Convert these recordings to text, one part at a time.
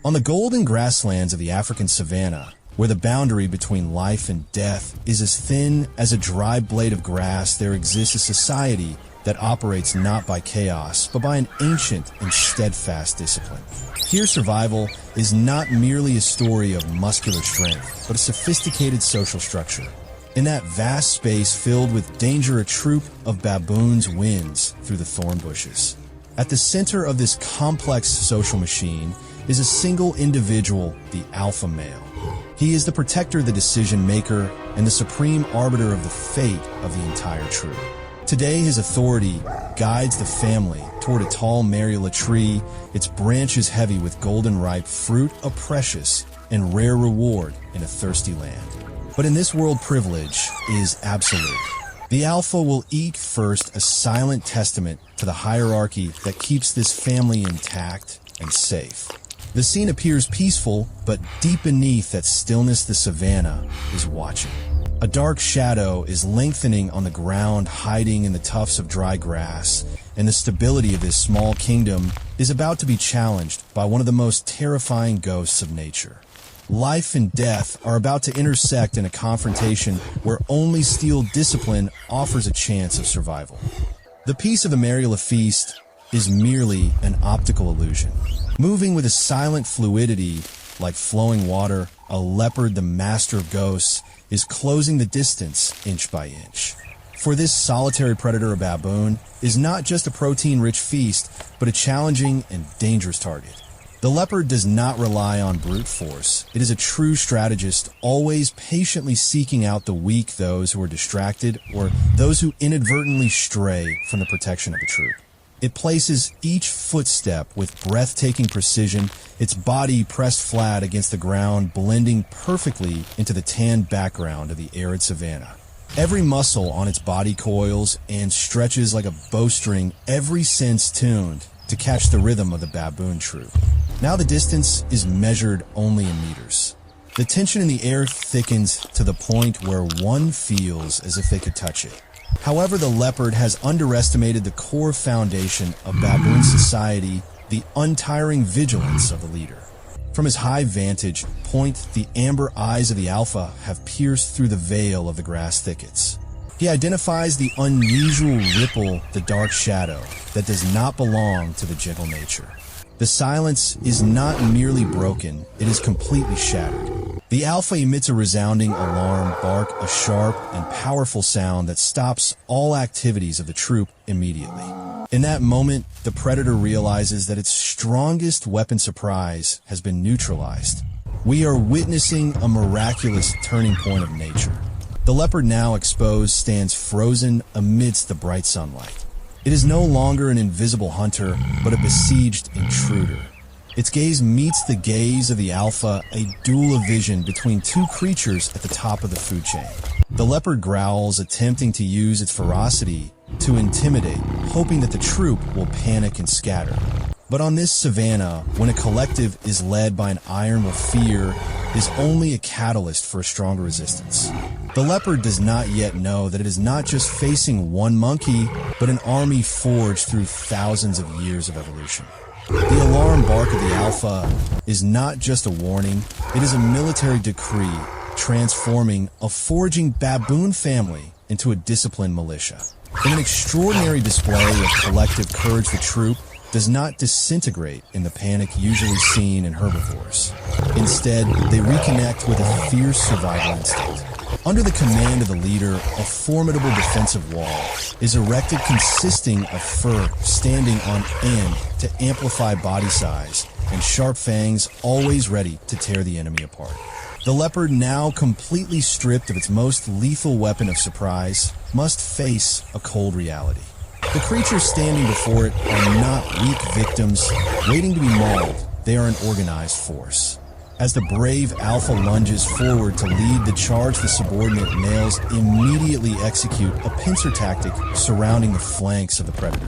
On the golden grasslands of the African savanna, where the boundary between life and death is as thin as a dry blade of grass, there exists a society that operates not by chaos, but by an ancient and steadfast discipline. Here, survival is not merely a story of muscular strength, but a sophisticated social structure. In that vast space filled with danger, a troop of baboons wins through the thorn bushes. At the center of this complex social machine is a single individual, the alpha male. He is the protector, the decision maker, and the supreme arbiter of the fate of the entire troop. Today, his authority guides the family toward a tall marula tree, its branches heavy with golden ripe fruit, a precious and rare reward in a thirsty land. But in this world, privilege is absolute. The alpha will eat first, a silent testament to the hierarchy that keeps this family intact and safe. The scene appears peaceful, but deep beneath that stillness, the savanna is watching. A dark shadow is lengthening on the ground, hiding in the tufts of dry grass, and the stability of this small kingdom is about to be challenged by one of the most terrifying ghosts of nature. Life and death are about to intersect in a confrontation where only steel discipline offers a chance of survival. The peace of the marula feast is merely an optical illusion. Moving with a silent fluidity like flowing water, a leopard, the master of ghosts, is closing the distance inch by inch. For this solitary predator, a baboon is not just a protein-rich feast, but a challenging and dangerous target. The leopard does not rely on brute force. It is a true strategist, always patiently seeking out the weak, those who are distracted, or those who inadvertently stray from the protection of the troop. It places each footstep with breathtaking precision, its body pressed flat against the ground, blending perfectly into the tan background of the arid savanna. Every muscle on its body coils and stretches like a bowstring, every sense tuned to catch the rhythm of the baboon troop. Now the distance is measured only in meters. The tension in the air thickens to the point where one feels as if they could touch it. However, the leopard has underestimated the core foundation of baboon society, the untiring vigilance of the leader. From his high vantage point, the amber eyes of the alpha have pierced through the veil of the grass thickets. He identifies the unusual ripple, the dark shadow that does not belong to the gentle nature. The silence is not merely broken, it is completely shattered. The alpha emits a resounding alarm bark, a sharp and powerful sound that stops all activities of the troop immediately. In that moment, the predator realizes that its strongest weapon, surprise, has been neutralized. We are witnessing a miraculous turning point of nature. The leopard, now exposed, stands frozen amidst the bright sunlight. It is no longer an invisible hunter, but a besieged intruder. Its gaze meets the gaze of the alpha, a duel of vision between two creatures at the top of the food chain. The leopard growls, attempting to use its ferocity to intimidate, hoping that the troop will panic and scatter. But on this savanna, when a collective is led by an iron, will fear is only a catalyst for a stronger resistance. The leopard does not yet know that it is not just facing one monkey, but an army forged through thousands of years of evolution. The alarm bark of the alpha is not just a warning, it is a military decree transforming a foraging baboon family into a disciplined militia. In an extraordinary display of collective courage, the troop does not disintegrate in the panic usually seen in herbivores. Instead, they reconnect with a fierce survival instinct. Under the command of the leader, a formidable defensive wall is erected consisting of fur standing on end to amplify body size and sharp fangs always ready to tear the enemy apart. The leopard, now completely stripped of its most lethal weapon of surprise, must face a cold reality. The creatures standing before it are not weak victims waiting to be mauled. They are an organized force. As the brave alpha lunges forward to lead the charge, the subordinate males immediately execute a pincer tactic surrounding the flanks of the predator.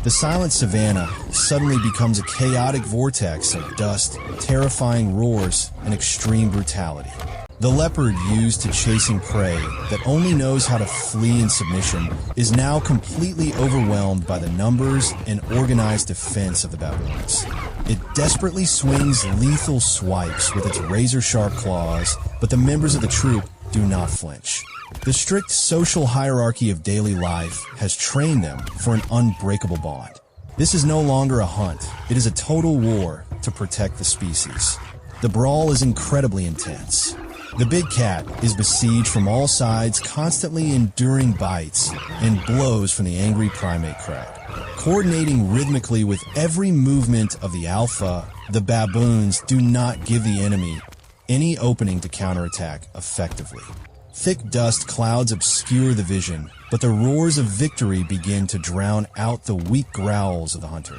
The silent savanna suddenly becomes a chaotic vortex of dust, terrifying roars, and extreme brutality. The leopard used to chasing prey that only knows how to flee in submission is now completely overwhelmed by the numbers and organized defense of the baboons. It desperately swings lethal swipes with its razor-sharp claws, but the members of the troop do not flinch. The strict social hierarchy of daily life has trained them for an unbreakable bond. This is no longer a hunt, it is a total war to protect the species. The brawl is incredibly intense. The big cat is besieged from all sides, constantly enduring bites and blows from the angry primate crowd. Coordinating rhythmically with every movement of the alpha, the baboons do not give the enemy any opening to counterattack effectively. Thick dust clouds obscure the vision, but the roars of victory begin to drown out the weak growls of the hunter.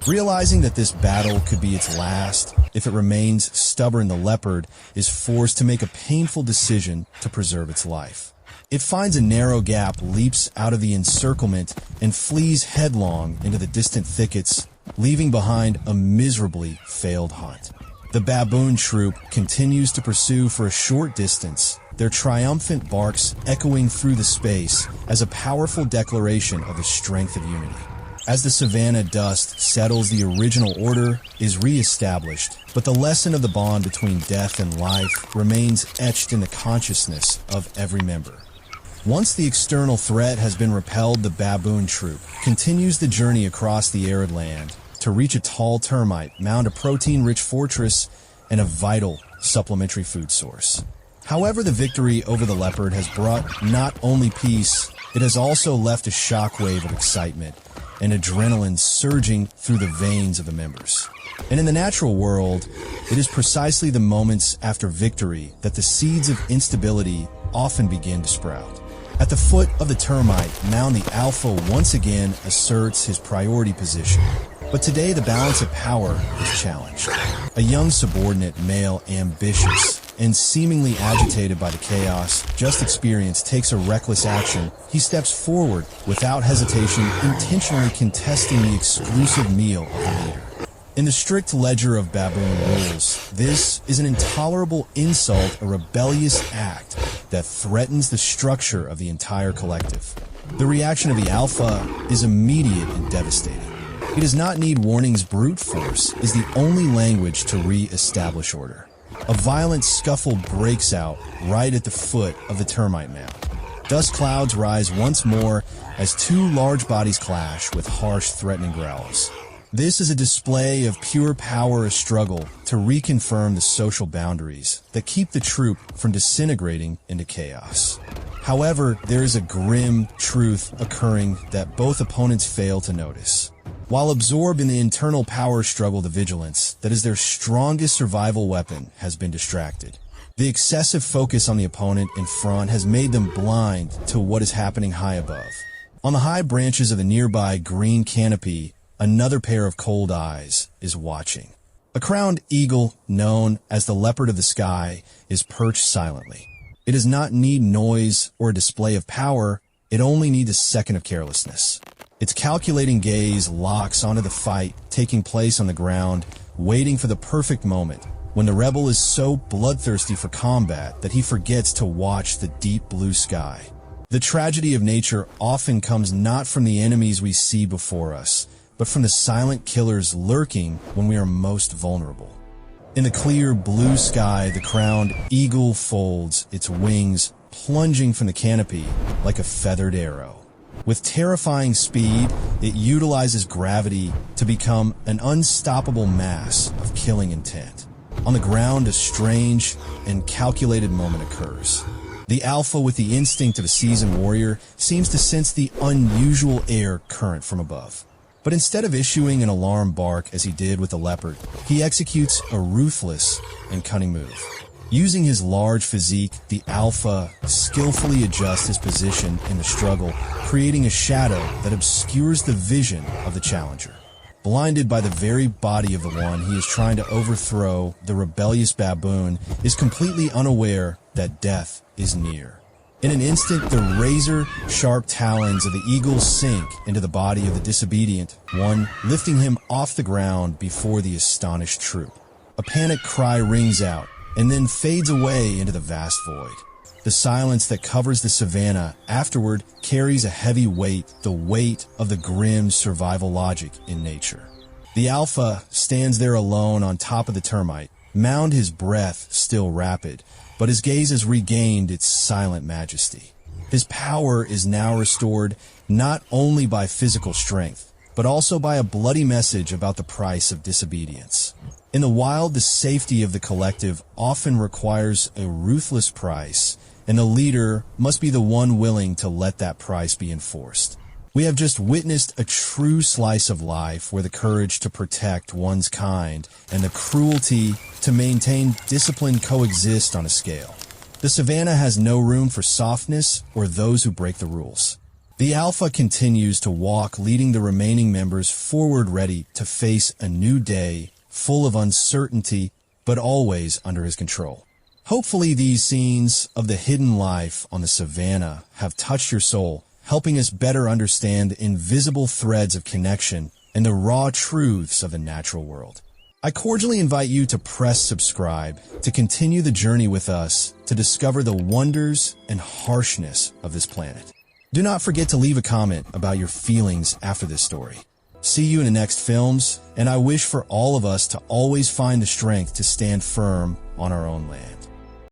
Realizing that this battle could be its last, if it remains stubborn, the leopard is forced to make a painful decision to preserve its life. It finds a narrow gap, leaps out of the encirclement, and flees headlong into the distant thickets, leaving behind a miserably failed hunt. The baboon troop continues to pursue for a short distance, their triumphant barks echoing through the space as a powerful declaration of the strength of unity. As the savanna dust settles, the original order is re-established, but the lesson of the bond between death and life remains etched in the consciousness of every member. Once the external threat has been repelled, the baboon troop continues the journey across the arid land to reach a tall termite mound, a protein-rich fortress, and a vital supplementary food source. However, the victory over the leopard has brought not only peace, it has also left a shockwave of excitement and adrenaline surging through the veins of the members. And in the natural world, it is precisely the moments after victory that the seeds of instability often begin to sprout. At the foot of the termite mound, the alpha once again asserts his priority position. But today the balance of power is challenged. A young subordinate male, ambitious and seemingly agitated by the chaos just experienced, takes a reckless action. He steps forward without hesitation, intentionally contesting the exclusive meal of the leader. In the strict ledger of baboon rules, this is an intolerable insult, a rebellious act that threatens the structure of the entire collective. The reaction of the alpha is immediate and devastating. He does not need warnings. Brute force is the only language to re-establish order. A violent scuffle breaks out right at the foot of the termite mound. Dust clouds rise once more as two large bodies clash with harsh, threatening growls. This is a display of pure power, a struggle to reconfirm the social boundaries that keep the troop from disintegrating into chaos. However, there is a grim truth occurring that both opponents fail to notice. While absorbed in the internal power struggle, the vigilance that is their strongest survival weapon has been distracted. The excessive focus on the opponent in front has made them blind to what is happening high above. On the high branches of the nearby green canopy, another pair of cold eyes is watching. A crowned eagle, known as the leopard of the sky, is perched silently. It does not need noise or a display of power, it only needs a second of carelessness. Its calculating gaze locks onto the fight taking place on the ground, waiting for the perfect moment, when the rebel is so bloodthirsty for combat that he forgets to watch the deep blue sky. The tragedy of nature often comes not from the enemies we see before us, but from the silent killers lurking when we are most vulnerable. In the clear blue sky, the crowned eagle folds its wings, plunging from the canopy like a feathered arrow. With terrifying speed, it utilizes gravity to become an unstoppable mass of killing intent. On the ground, a strange and calculated moment occurs. The alpha, with the instinct of a seasoned warrior, seems to sense the unusual air current from above. But instead of issuing an alarm bark as he did with the leopard, he executes a ruthless and cunning move. Using his large physique, the alpha skillfully adjusts his position in the struggle, creating a shadow that obscures the vision of the challenger. Blinded by the very body of the one he is trying to overthrow, the rebellious baboon is completely unaware that death is near. In an instant, the razor-sharp talons of the eagle sink into the body of the disobedient one, lifting him off the ground before the astonished troop. A panic cry rings out, and then fades away into the vast void. The silence that covers the savanna afterward carries a heavy weight, the weight of the grim survival logic in nature. The alpha stands there alone on top of the termite, mound his breath still rapid, but his gaze has regained its silent majesty. His power is now restored not only by physical strength, but also by a bloody message about the price of disobedience. In the wild, the safety of the collective often requires a ruthless price, and the leader must be the one willing to let that price be enforced. We have just witnessed a true slice of life where the courage to protect one's kind and the cruelty to maintain discipline coexist on a scale. The savanna has no room for softness or those who break the rules. The alpha continues to walk, leading the remaining members forward, ready to face a new day full of uncertainty, but always under his control. Hopefully these scenes of the hidden life on the savanna have touched your soul, helping us better understand the invisible threads of connection and the raw truths of the natural world. I cordially invite you to press subscribe to continue the journey with us to discover the wonders and harshness of this planet. Do not forget to leave a comment about your feelings after this story. See you in the next films, and I wish for all of us to always find the strength to stand firm on our own land.